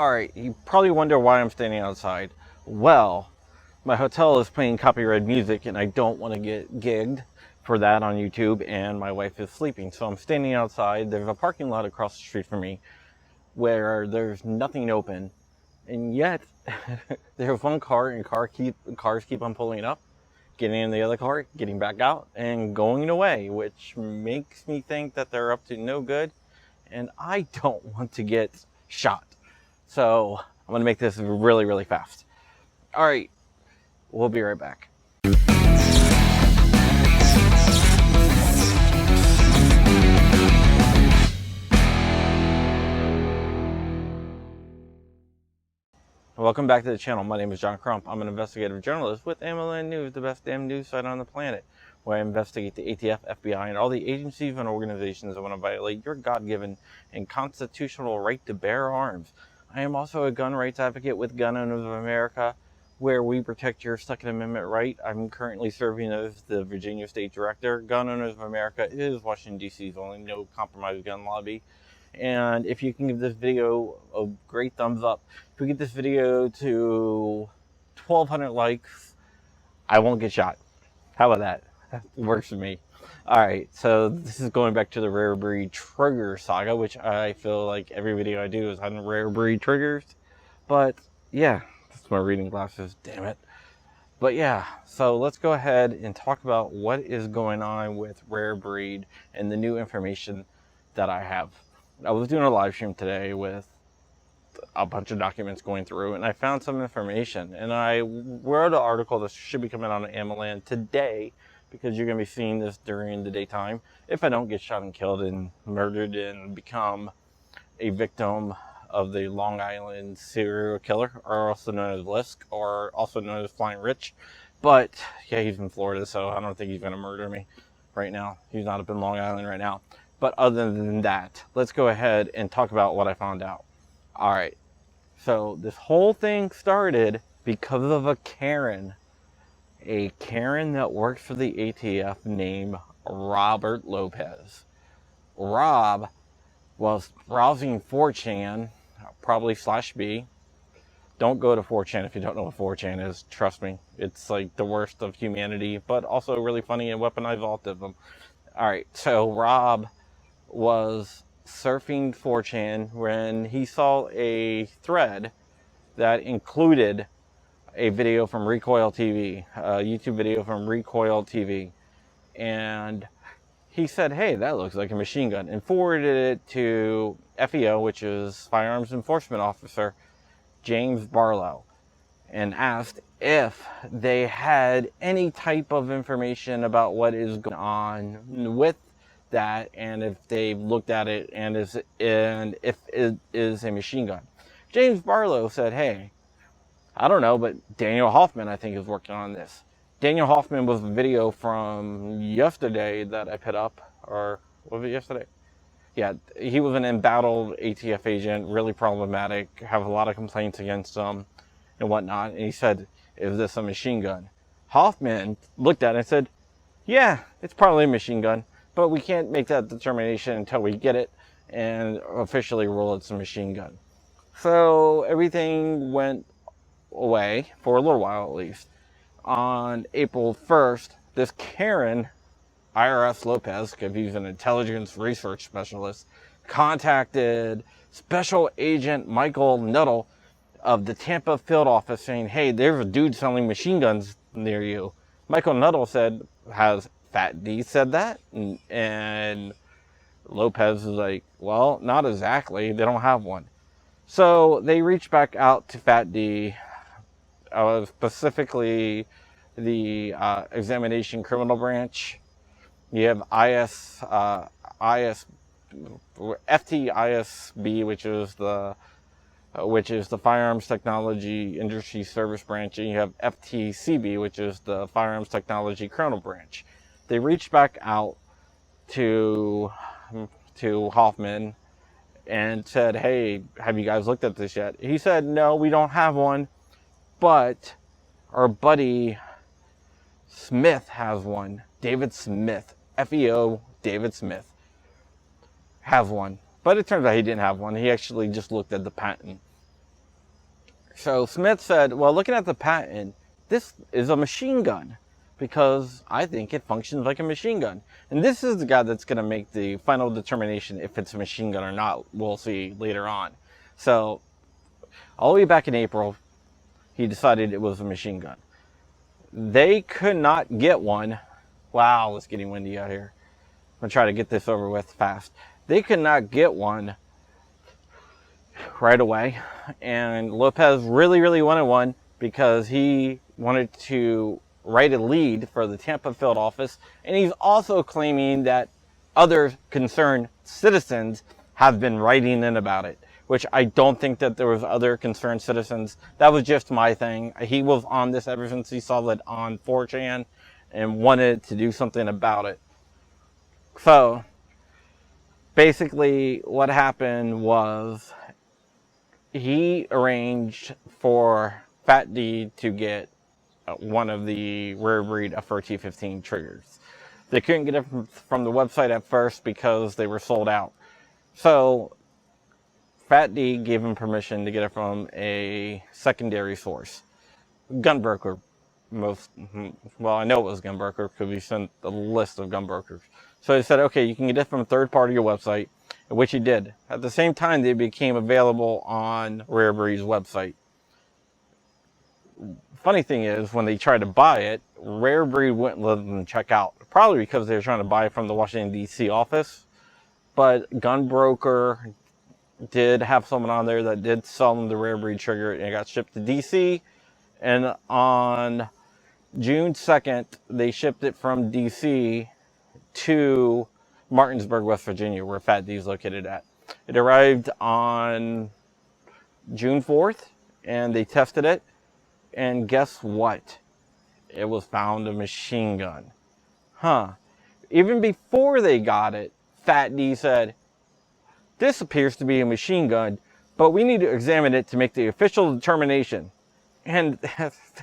Alright, you probably wonder why I'm standing outside. Well, my hotel is playing copyrighted music and I don't want to get gigged for that on YouTube, and my wife is sleeping. So I'm standing outside. There's a parking lot across the street from me where there's nothing open. And yet, there's one car and cars keep on pulling up, getting in the other car, getting back out, and going away, which makes me think that they're up to no good. And I don't want to get shot. So I'm gonna make this really, really fast. All right, we'll be right back. Welcome back to the channel. My name is John Crump. I'm an investigative journalist with AMLN News, the best damn news site on the planet, where I investigate the ATF, FBI, and all the agencies and organizations that want to violate your God-given and constitutional right to bear arms. I am also a gun rights advocate with Gun Owners of America, where we protect your Second Amendment right. I'm currently serving as the Virginia State Director. Gun Owners of America is Washington, D.C.'s only no compromise gun lobby. And if you can give this video a great thumbs up, if we get this video to 1,200 likes, I won't get shot. How about that? That works for me. Alright, so this is going back to the Rare Breed trigger saga, which I feel like every video I do is on Rare Breed triggers. But yeah, that's my reading glasses, damn it. But yeah, so let's go ahead and talk about what is going on with Rare Breed and the new information that I have. I was doing a live stream today with a bunch of documents going through, and I found some information, and I wrote an article that should be coming out on AMLN today, because you're going to be seeing this during the daytime if I don't get shot and killed and murdered and become a victim of the Long Island serial killer, or also known as Lisk, or also known as Flying Rich. But yeah, he's in Florida, so I don't think he's going to murder me right now. He's not up in Long Island right now. But other than that, let's go ahead and talk about what I found out. All right, so this whole thing started because of a Karen that works for the ATF named Robert Lopez. Rob was browsing 4chan, probably /B. Don't go to 4chan if you don't know what 4chan is. Trust me, it's like the worst of humanity, but also really funny and weaponized autism. All right, so Rob was surfing 4chan when he saw a thread that included a video from Recoil TV, a YouTube video from Recoil TV, and he said, hey, that looks like a machine gun, and forwarded it to FEO, which is Firearms Enforcement Officer James Barlow, and asked if they had any type of information about what is going on with that, and if they've looked at it, and if it is a machine gun. James Barlow said, hey, I don't know, but Daniel Hoffman, I think, is working on this. Daniel Hoffman was a video from yesterday that I put up, or was it yesterday? Yeah, he was an embattled ATF agent, really problematic, have a lot of complaints against him and whatnot. And he said, is this a machine gun? Hoffman looked at it and said, yeah, it's probably a machine gun, but we can't make that determination until we get it and officially rule it's a machine gun. So everything went away for a little while at least. On April 1st, this Karen, IRS Lopez, because he's an intelligence research specialist, contacted Special Agent Michael Nuttall of the Tampa field office saying, hey, there's a dude selling machine guns near you. Michael Nuttall said, has Fat D said that? And Lopez is like, well, not exactly. They don't have one. So they reached back out to Fat D, specifically the Examination Criminal Branch. You have FTISB, which is the Firearms Technology Industry Service Branch, and you have FTCB, which is the Firearms Technology Criminal Branch. They reached back out to Hoffman and said, hey, have you guys looked at this yet? He said, no, we don't have one, but our buddy Smith has one. David Smith, FEO David Smith, has one. But it turns out he didn't have one. He actually just looked at the patent. So Smith said, well, looking at the patent, this is a machine gun because I think it functions like a machine gun. And this is the guy that's going to make the final determination if it's a machine gun or not. We'll see later on. So all the way back in April, he decided it was a machine gun. They could not get one. Wow, it's getting windy out here. I'm going to try to get this over with fast. They could not get one right away. And Lopez really wanted one because he wanted to write a lead for the Tampa field office. And he's also claiming that other concerned citizens have been writing in about it, which I don't think that there was other concerned citizens. That was just my thing. He was on this ever since he saw it on 4chan and wanted to do something about it. So basically what happened was he arranged for Fat D to get one of the Rare Breed FRT-15 triggers. They couldn't get it from the website at first because they were sold out. So Fat D gave him permission to get it from a secondary source. Gunbroker. Well, I know it was Gunbroker because we sent a list of gunbrokers. So he said, okay, you can get it from a third party website, which he did. At the same time, they became available on Rare Breed's website. Funny thing is, when they tried to buy it, Rare Breed wouldn't let them check out. Probably because they were trying to buy it from the Washington, D.C. office. But Gunbroker did have someone on there that did sell them the Rare Breed trigger, and it got shipped to D.C. And on June 2nd, they shipped it from D.C. to Martinsburg, West Virginia, where Fat D is located at. It arrived on June 4th, and they tested it. And guess what? It was found a machine gun. Even before they got it, Fat D said, this appears to be a machine gun, but we need to examine it to make the official determination. And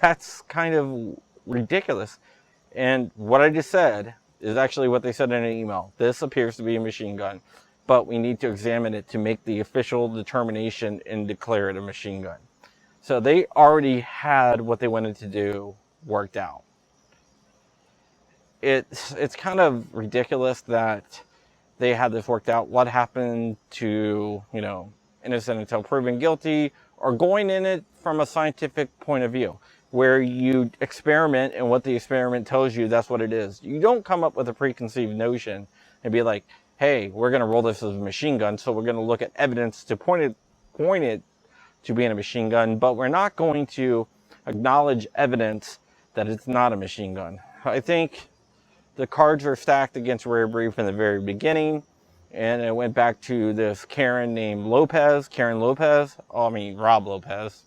that's kind of ridiculous. And what I just said is actually what they said in an email. This appears to be a machine gun, but we need to examine it to make the official determination and declare it a machine gun. So they already had what they wanted to do worked out. It's kind of ridiculous that they had this worked out. What happened to, innocent until proven guilty, or going in it from a scientific point of view, where you experiment and what the experiment tells you, that's what it is. You don't come up with a preconceived notion and be like, hey, we're going to roll this as a machine gun, so we're going to look at evidence to point it to being a machine gun, but we're not going to acknowledge evidence that it's not a machine gun. I think the cards are stacked against Rare Breed from the very beginning, and it went back to this Karen named Karen Lopez. Rob Lopez,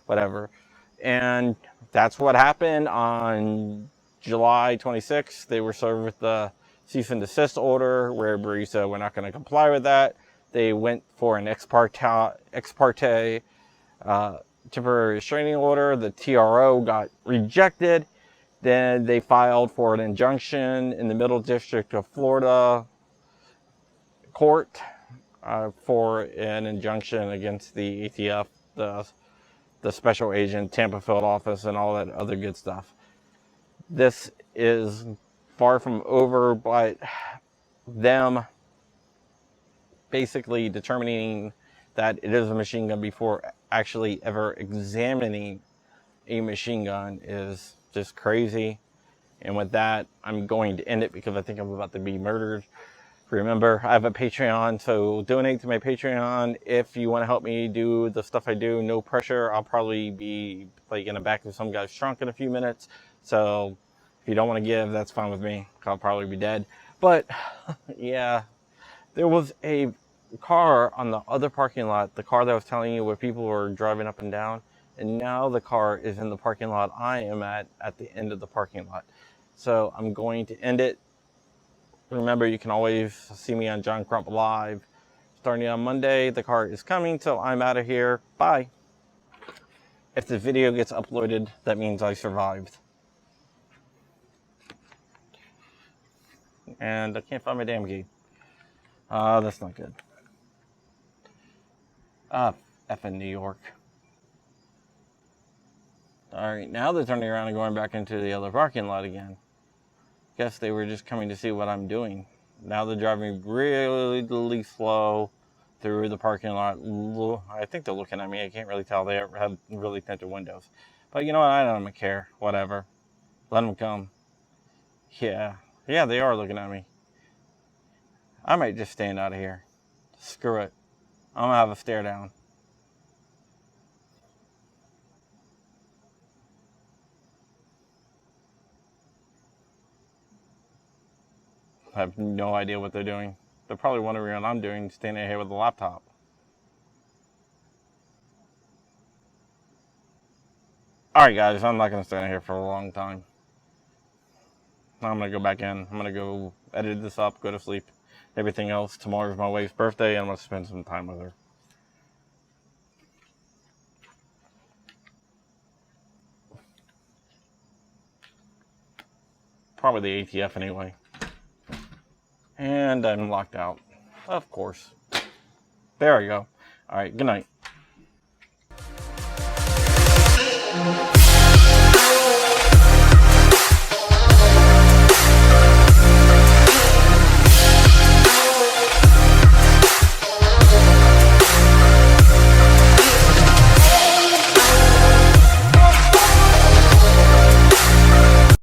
whatever. And that's what happened on July 26th. They were served with the cease and desist order. Rare Breed said, we're not going to comply with that. They went for an ex parte temporary restraining order. The TRO got rejected. Then they filed for an injunction in the Middle District of Florida court for an injunction against the ATF, the special agent, Tampa field office, and all that other good stuff. This is far from over, but them basically determining that it is a machine gun before actually ever examining a machine gun is just crazy. And with that, I'm going to end it because I think I'm about to be murdered. Remember, I have a Patreon, so donate to my Patreon if you want to help me do the stuff I do. No pressure. I'll probably be like in the back of some guy's trunk in a few minutes. So if you don't want to give, that's fine with me. I'll probably be dead. But yeah, there was a car on the other parking lot, the car that I was telling you where people were driving up and down, and now the car is in the parking lot I am at the end of the parking lot. So I'm going to end it. Remember, you can always see me on John Crump Live starting on Monday. The car is coming, so I'm out of here. Bye. If the video gets uploaded, that means I survived. And I can't find my damn key. That's not good. F in New York. Alright, now they're turning around and going back into the other parking lot again. Guess they were just coming to see what I'm doing. Now they're driving really slow through the parking lot. I think they're looking at me. I can't really tell. They have really tinted windows. But you know what? I don't care. Whatever. Let them come. Yeah, they are looking at me. I might just stand out of here. Screw it. I'm going to have a stare down. I have no idea what they're doing. They're probably wondering what I'm doing, standing here with a laptop. Alright guys, I'm not going to stand here for a long time. I'm going to go back in. I'm going to go edit this up, go to sleep. Everything else. Tomorrow's my wife's birthday, and I'm going to spend some time with her. Probably the ATF anyway. And I'm locked out. Of course. There we go. Alright, good night.